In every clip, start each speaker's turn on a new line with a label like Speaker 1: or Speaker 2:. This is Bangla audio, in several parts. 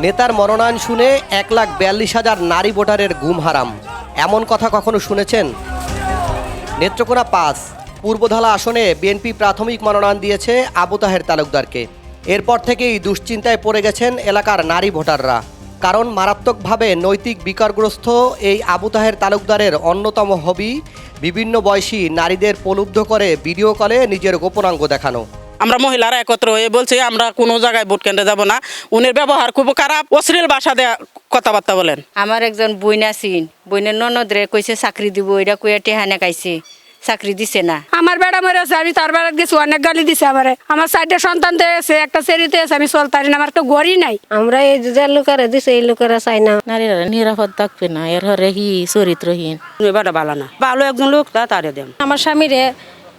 Speaker 1: নেতার মনোনয়ন শুনে 1,42,000 নারী ভোটারের গুম হারাম, এমন কথা কখনো শুনেছেন? নেত্রকোনা ৫ পূর্বধলা আসনে বিএনপি প্রাথমিক মনোনয়ন দিয়েছে আবু তাহের তালুকদারকে। এরপর থেকেই দুশ্চিন্তায় পড়ে গেছেন এলাকার নারী ভোটাররা। কারণ মারাত্মকভাবে নৈতিক বিকারগ্রস্ত এই আবু তাহের তালুকদারের অন্যতম হবি বিভিন্ন বয়সী নারীদের প্রলুব্ধ করে ভিডিও কলে নিজের গোপনাঙ্গ দেখানো।
Speaker 2: আমরা মহিলারা একত্র হয়ে বলছি আমরা কোনো জায়গায় ভোট কেন্দ্রে যাব না। উনির ব্যবহার খুব খারাপ, অশ্লীল ভাষা দেয়া কথাবার্তা বলেন।
Speaker 3: আমার একজন বইন আছেন, বইনের ননদরে কইছে চাকরি দিব, এটা কইয়া টেহানে কাইছে, চাকরি দিছে না।
Speaker 4: আমার বেড়া মরে আছে, আমি তার বেড়াত গেছি, অনেক গালি দিছে আমারে। আমার 4টা সন্তান আছে, একটা চেরিতে আছে, আমি চলতারি না, আমার তো গড়ই নাই।
Speaker 5: আমরা এই যে লোকেরা দিছে এই লোকেরা চাই না।
Speaker 6: নারীরা নিরাপদ থাকবে না, এর হরে হি চরিত্রহীন।
Speaker 2: বেটা ভালো না, ভালো একজন লোক তারে দেন।
Speaker 5: আমার স্বামীরে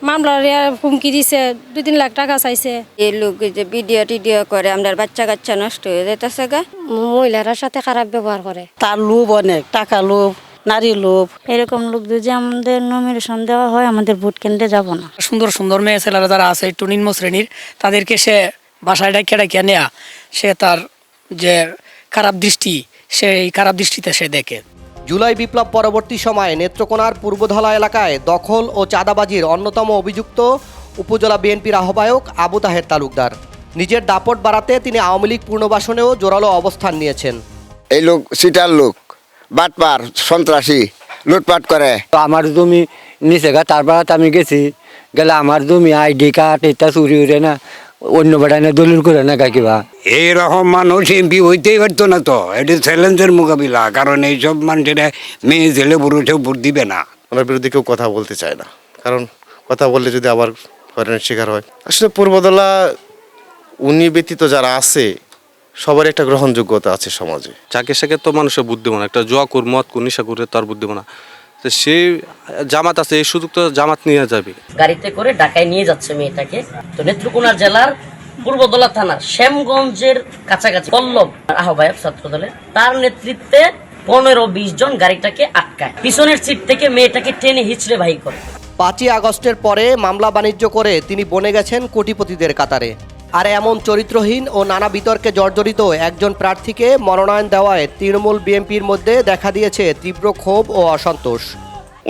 Speaker 5: মামলার হুমকি দিছে, 2-3 লাখ টাকা চাইছে।
Speaker 3: এই লোক যে ভিডিও টিডিও করে, আমরা বাচ্চা কাচ্চা নষ্ট হয়ে যেতেছে গা।
Speaker 5: মহিলার সাথে খারাপ ব্যবহার করে।
Speaker 2: তার লোভ অনেক, টাকা লোভ, নারী লোভ।
Speaker 6: এরকম লোক যদি আমাদের নমিনেশন দেওয়া হয়, আমাদের ভোট কেন্দ্রে যাব না।
Speaker 7: সুন্দর সুন্দর মেয়ে ছেলেরা যারা আছে একটু নিম্ন শ্রেণীর, তাদেরকে সে বাসায় ডাকিয়ে নেয়া, সে তার যে খারাপ দৃষ্টি, সেই খারাপ দৃষ্টিতে সে দেখে।
Speaker 1: জুলাই বিপ্লব পরবর্তী সময়ে নেত্রকোনার পূর্বধলা এলাকায় দখল ও চাঁদাবাজির অন্যতম অভিযুক্ত উপজেলা বিএনপির আহ্বায়ক আবু তাহের তালুকদার। নিজের দাপট বাড়াতে তিনি আওয়ামী লীগ পূর্ণবাসনেও জোরালো অবস্থান নিয়েছেন।
Speaker 8: এই লোক সিটার লোক, বাটপার, সন্ত্রাসী, লুটপাট করে।
Speaker 9: আমার জমি নিচে গা, তারপর আমি গেছি, গেলে আমার জমি আইডি কার্ড এটা চুরি উঠে না, অন্য বেড়ায় দলিল করে না কিবা।
Speaker 10: এইরকম মানুষ এমপি হইতেই পারতো না, তো এটা চ্যালেঞ্জের মোকাবিলা। কারণ এইসব মানুষের মেয়ে ছেলে পুরুষেও ভোট দিবে না।
Speaker 11: ওনার বিরুদ্ধে কেউ কথা বলতে চায় না, কারণ কথা বললে যদি আবার হয়রানির শিকার হয়। আসলে পূর্বদলা উনি ব্যতীত যারা আছে সবার একটা গ্রহণযোগ্যতা আছে সমাজে।
Speaker 12: যাকে সেকে তো মানুষের বুদ্ধিমান, একটা জোয়া কর মদ কর নিশা করে তার বুদ্ধিমান। তো সেই জামাত আছে, এই সুযোগ তো জামাত নিয়ে যাবে।
Speaker 13: গাড়িতে করে ঢাকায় নিয়ে যাচ্ছে মেয়েটাকে। তো নেত্রকোনা জেলার পূর্বদলা থানার শ্যামগঞ্জের কাছাকাছি পল্লব আহ্বায়ক ছাত্র দলের, তার নেতৃত্বে 15-20 জন গাড়িটাকে আটকায়, পিছনের সিট থেকে মেয়েটাকে টেনে হিচড়ে বাহির করে।
Speaker 1: 5ই আগস্টের পরে মামলা বাণিজ্য করে তিনি বনে গেছেন কোটিপতিদের কাতারে। আর এমন চরিত্রহীন ও নানা বিতর্কে জর্জরিত একজন প্রার্থীকে মনোনয়ন দেওয়ায় তৃণমূল বিএনপির মধ্যে দেখা দিয়েছে তীব্র ক্ষোভ ও অসন্তোষ।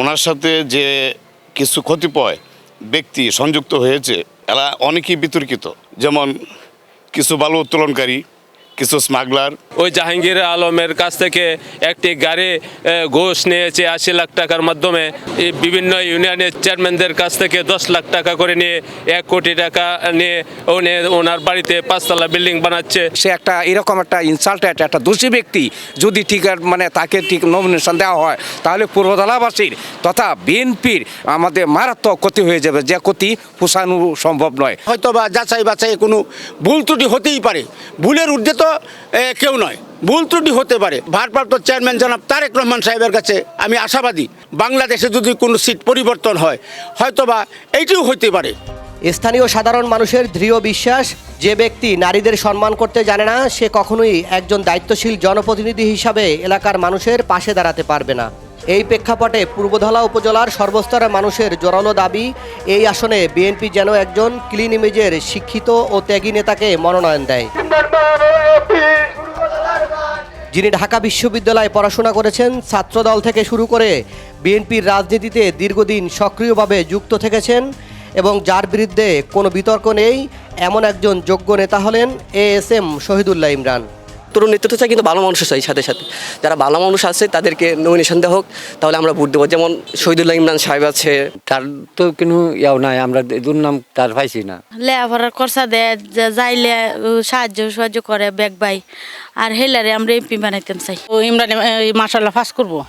Speaker 14: ওনার সাথে যে কিছু কতিপয় ব্যক্তি সংযুক্ত হয়েছে, এরা অনেকেই বিতর্কিত। যেমন কিছু বালু উত্তোলনকারী, কিছু স্মাগলার।
Speaker 12: ওই জাহাঙ্গীর আলমের কাছ থেকে একটি গাড়ি ঘুষ নিয়েছে 80 লাখ টাকার মাধ্যমে। বিভিন্ন ইউনিয়নের চেয়ারম্যানদের কাছ থেকে 10 লাখ টাকা করে নিয়ে 1 কোটি টাকা নিয়ে ওনার বাড়িতে 5 তলা বিল্ডিং বানাচ্ছে।
Speaker 10: সে একটা এরকম একটা ইনসাল্টেড একটা দোষী ব্যক্তি, যদি ঠিক মানে তাকে ঠিক নমিনেশন দেওয়া হয়, তাহলে পূর্বদলাবাসীর তথা বিএনপির আমাদের মারাত্মক ক্ষতি হয়ে যাবে, যে ক্ষতি পোষানো সম্ভব নয়। হয়তো বা যাচাই বাছাই কোনো ভুল ত্রুটি হতেই পারে, ভুলের ঊর্ধ্বে তো কেউ নয়, ভুল ত্রুটি হতে পারে। ভারপ্রাপ্ত চেয়ারম্যান জনাব তারেক রহমান সাহেবের কাছে আমি আশাবাদী, বাংলাদেশে যদি কোনো সিট পরিবর্তন হয়, হয়তোবা এইটিও হইতে পারে।
Speaker 1: স্থানীয় সাধারণ মানুষের দৃঢ় বিশ্বাস, যে ব্যক্তি নারীদের সম্মান করতে জানে না, সে কখনোই একজন দায়িত্বশীল জনপ্রতিনিধি হিসাবে এলাকার মানুষের পাশে দাঁড়াতে পারবে না। এই প্রেক্ষাপটে পূর্বধলা উপজেলার সর্বস্তরের মানুষের জোরালো দাবি, এই আসনে বিএনপি যেন একজন ক্লিন ইমেজের শিক্ষিত ও ত্যাগী নেতাকে মনোনয়ন দেয়, যিনি ঢাকা বিশ্ববিদ্যালয়ে পড়াশোনা করেছেন, ছাত্রদল থেকে শুরু করে বিএনপির রাজনীতিতে দীর্ঘদিন সক্রিয়ভাবে যুক্ত থেকেছেন এবং যার বিরুদ্ধে কোনো বিতর্ক নেই, এমন একজন যোগ্য নেতা হলেন ASM শহীদুল্লাহ ইমরান।
Speaker 15: তরুণ নেতৃত্ব চাই, কিন্তু ভালো মানুষও চাই। সাথে সাথে যারা ভালো মানুষ আছে তাদেরকে নমিনেশন দেওয়া হোক, তাহলে আমরা ভোট দেবো। যেমন শহীদুল্লাহ ইমরান সাহেব আছে,
Speaker 9: তার তো কোনো ইয়াও নাই, আমরা দুর্নাম তার পাইছি না।
Speaker 6: লেখাপড়ার খরচা দেয়, যাইলে সাহায্য করে ব্যাগ ভাই, আর হেলারে আমরা এমপি বানাইতাম চাই।
Speaker 2: ও ইমরান মাশাআল্লাহ পাস করবো।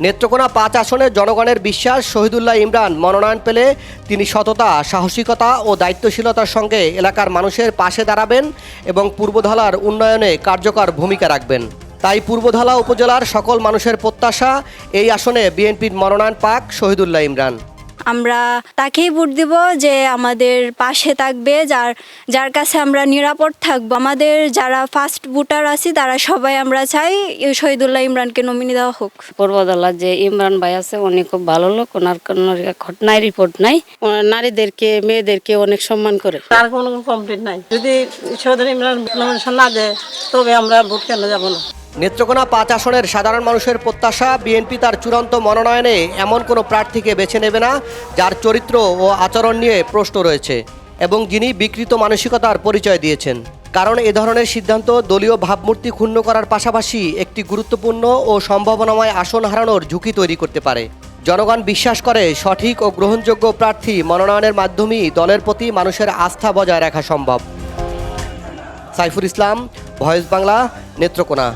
Speaker 1: নেত্রকোনা 5 আসনের জনগণের বিশ্বাস, শহীদুল্লাহ ইমরান মনোনয়ন পেলে তিনি সততা, সাহসিকতা ও দায়িত্বশীলতার সঙ্গে এলাকার মানুষের পাশে দাঁড়াবেন এবং পূর্বধলার উন্নয়নে কার্যকর ভূমিকা রাখবেন। তাই পূর্বধলা উপজেলার সকল মানুষের প্রত্যাশা, এই আসনে বিএনপির মনোনয়ন পাক শহীদুল্লাহ ইমরান।
Speaker 5: আমরা তাকেই ভোট দিব যে আমাদের পাশে থাকবে, যার কাছে আমরা নিরাপদ থাকবো। আমাদের যারা ফার্স্ট ভোটার আছি তারা সবাই আমরা চাই শহীদুল্লাহ ইমরানকে নমিনি দেওয়া হোক।
Speaker 3: পূর্বদলা যে ইমরান ভাই আছে উনি খুব ভালো লোক, ওনার কোনো ঘটনায় রিপোর্ট নাই, নারীদেরকে মেয়েদেরকে অনেক সম্মান করে।
Speaker 2: তার কোনো কমপ্লেন নাই, যদি শহীদুল ইমরান নমিনেশন না দেয় তবে আমরা ভোট কেন যাব না।
Speaker 1: নেত্রকোনা 5 আসনের সাধারণ মানুষের প্রত্যাশা, বিএনপি তার চূড়ান্ত মনোনয়নে এমন কোনো প্রার্থীকে বেছে নেবে না যার চরিত্র ও আচরণ নিয়ে প্রশ্ন রয়েছে এবং যিনি বিকৃত মানসিকতার পরিচয় দিয়েছেন। কারণ এ ধরনের সিদ্ধান্ত দলীয় ভাবমূর্তি ক্ষুণ্ণ করার পাশাপাশি একটি গুরুত্বপূর্ণ ও সম্ভাবনাময় আসন হারানোর ঝুঁকি তৈরি করতে পারে। জনগণ বিশ্বাস করে সঠিক ও গ্রহণযোগ্য প্রার্থী মনোনয়নের মাধ্যমেই দলের প্রতি মানুষের আস্থা বজায় রাখা সম্ভব। সাইফুল ইসলাম, ভয়েস বাংলা, নেত্রকোনা।